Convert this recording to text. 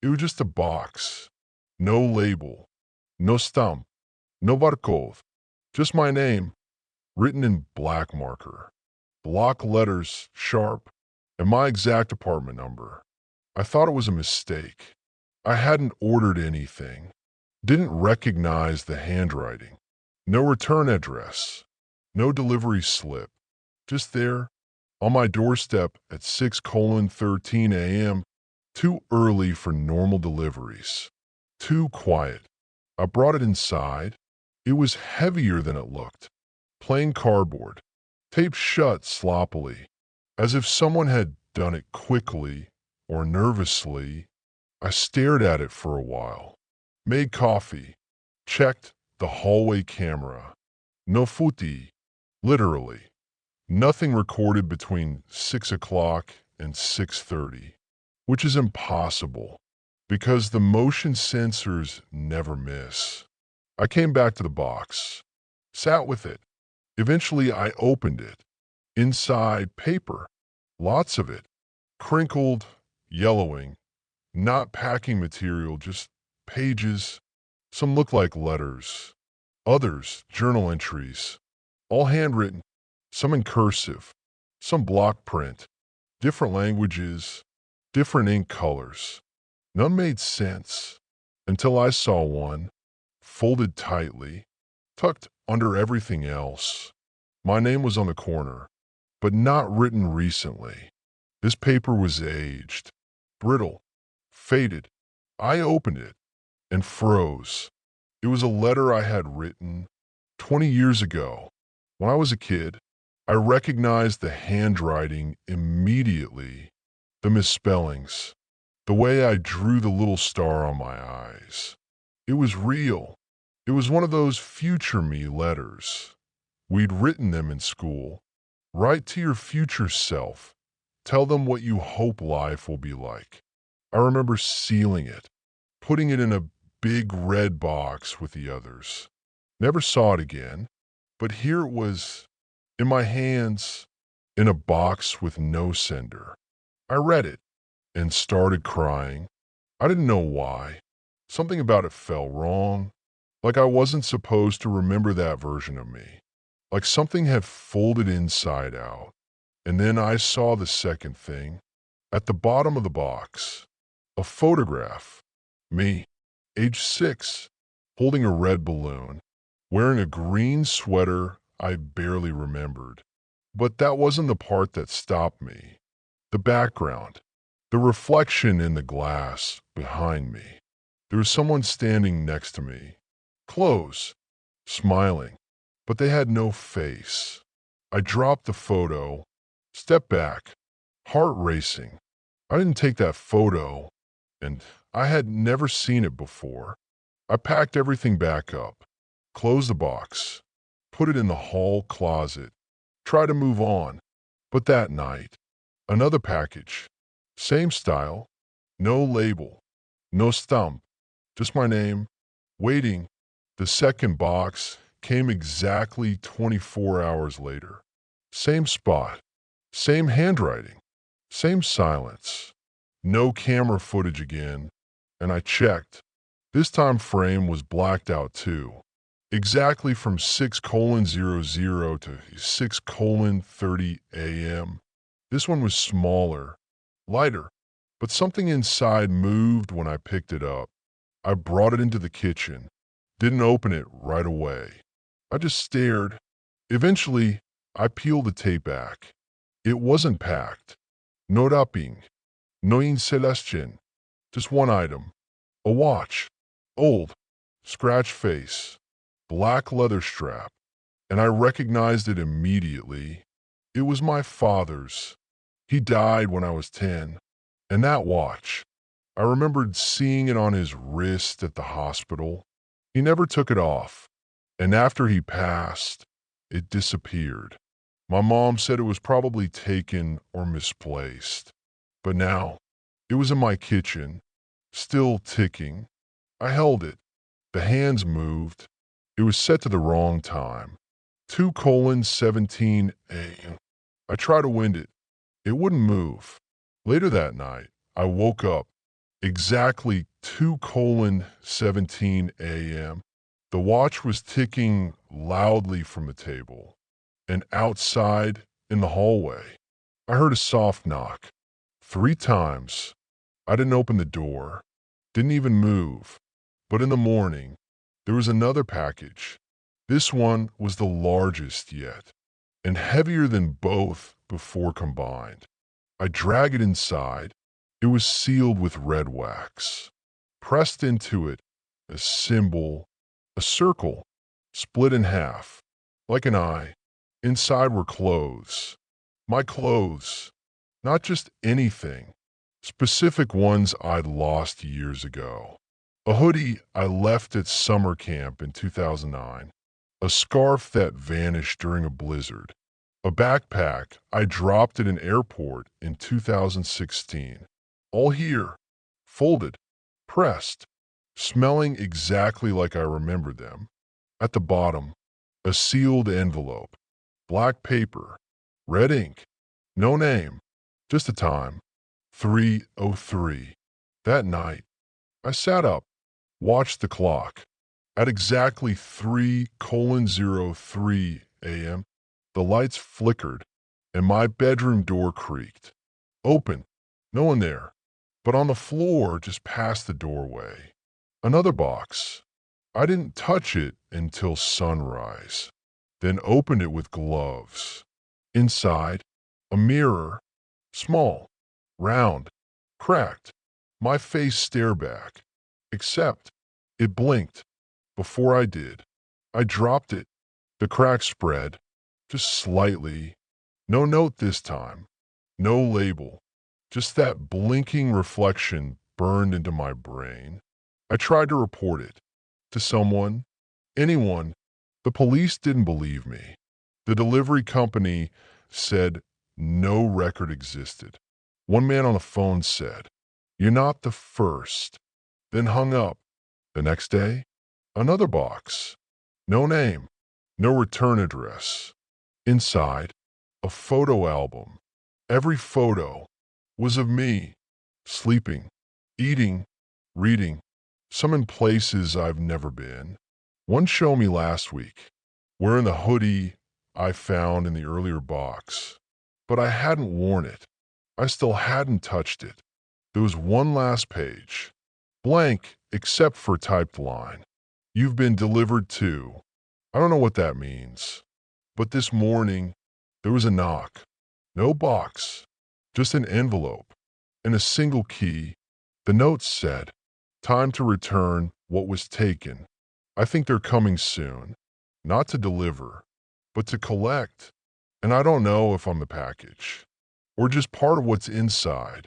It was just a box. No label. No stamp. No barcode. Just my name, written in black marker. Block letters, sharp, and my exact apartment number. I thought it was a mistake. I hadn't ordered anything. Didn't recognize the handwriting. No return address. No delivery slip. Just there, on my doorstep at 6:13 a.m., too early for normal deliveries. Too quiet. I brought it inside. It was heavier than it looked. Plain cardboard, taped shut sloppily, as if someone had done it quickly or nervously. I stared at it for a while. Made coffee. Checked the hallway camera. No footy. Literally. Nothing recorded between 6 o'clock and 6:30, which is impossible because the motion sensors never miss. I came back to the box, sat with it. Eventually, I opened it. Inside, paper. Lots of it. Crinkled, yellowing. Not packing material, just pages. Some look like letters. Others, journal entries. All handwritten. Some in cursive. Some block print. Different languages. Different ink colors. None made sense until I saw one, folded tightly, tucked under everything else. My name was on the corner, but not written recently. This paper was aged, brittle, faded. I opened it and froze. It was a letter I had written 20 years ago. When I was a kid, I recognized the handwriting immediately, the misspellings, the way I drew the little star on my eyes. It was real. It was one of those future me letters. We'd written them in school. Write to your future self. Tell them what you hope life will be like. I remember sealing it, putting it in a big red box with the others. Never saw it again, but here it was in my hands, in a box with no sender. I read it and started crying. I didn't know why. Something about it felt wrong, like I wasn't supposed to remember that version of me, like something had folded inside out. And then I saw the second thing. At the bottom of the box, a photograph. Me, age 6, holding a red balloon, wearing a green sweater I barely remembered. But that wasn't the part that stopped me. The background, the reflection in the glass behind me. There was someone standing next to me, close, smiling, but they had no face. I dropped the photo, stepped back, heart racing. I didn't take that photo, and I had never seen it before. I packed everything back up, closed the box, put it in the hall closet, tried to move on. But that night, another package, same style, no label, no stamp, just my name, waiting. The second box came exactly 24 hours later. Same spot, same handwriting, same silence. No camera footage again, and I checked. This time frame was blacked out too. Exactly from 6:00 to 6:30 a.m. This one was smaller, lighter, but something inside moved when I picked it up. I brought it into the kitchen. Didn't open it right away. I just stared. Eventually, I peeled the tape back. It wasn't packed. No wrapping. No installation. Just one item. A watch. Old. Scratch face. Black leather strap. And I recognized it immediately. It was my father's. He died when I was 10. And that watch, I remembered seeing it on his wrist at the hospital. He never took it off. And after he passed, it disappeared. My mom said it was probably taken or misplaced. But now, it was in my kitchen, still ticking. I held it. The hands moved. It was set to the wrong time. 2:17 a.m. I tried to wind it. It wouldn't move. Later that night, I woke up. Exactly 2:17 a.m. The watch was ticking loudly from the table, and outside in the hallway, I heard a soft knock. 3 times. I didn't open the door, didn't even move. But in the morning, there was another package. This one was the largest yet, and heavier than both before combined. I drag it inside. It was sealed with red wax. Pressed into it, a symbol, a circle, split in half, like an eye. Inside were clothes. My clothes. Not just anything. Specific ones I'd lost years ago. A hoodie I left at summer camp in 2009. A scarf that vanished during a blizzard. A backpack I dropped at an airport in 2016. All here, folded, pressed, smelling exactly like I remembered them. At the bottom, a sealed envelope, black paper, red ink, no name, just a time, 3:03. That night, I sat up, watched the clock. At exactly 3:03 a.m., the lights flickered and my bedroom door creaked. Open, no one there, but on the floor just past the doorway, another box. I didn't touch it until sunrise, then opened it with gloves. Inside, a mirror, small, round, cracked. My face stared back, except it blinked. Before I did, I dropped it. The crack spread, just slightly. No note this time, no label, just that blinking reflection burned into my brain. I tried to report it to someone, anyone. The police didn't believe me. The delivery company said no record existed. One man on the phone said, "You're not the first," then hung up. The next day, another box. No name, no return address. Inside, a photo album. Every photo was of me, sleeping, eating, reading, some in places I've never been. One showed me last week, wearing the hoodie I found in the earlier box. But I hadn't worn it. I still hadn't touched it. There was one last page, blank except for a typed line. You've been delivered to. I don't know what that means. But this morning, there was a knock. No box, just an envelope and a single key. The note said, "Time to return what was taken. I think they're coming soon. Not to deliver, but to collect. And I don't know if I'm the package or just part of what's inside.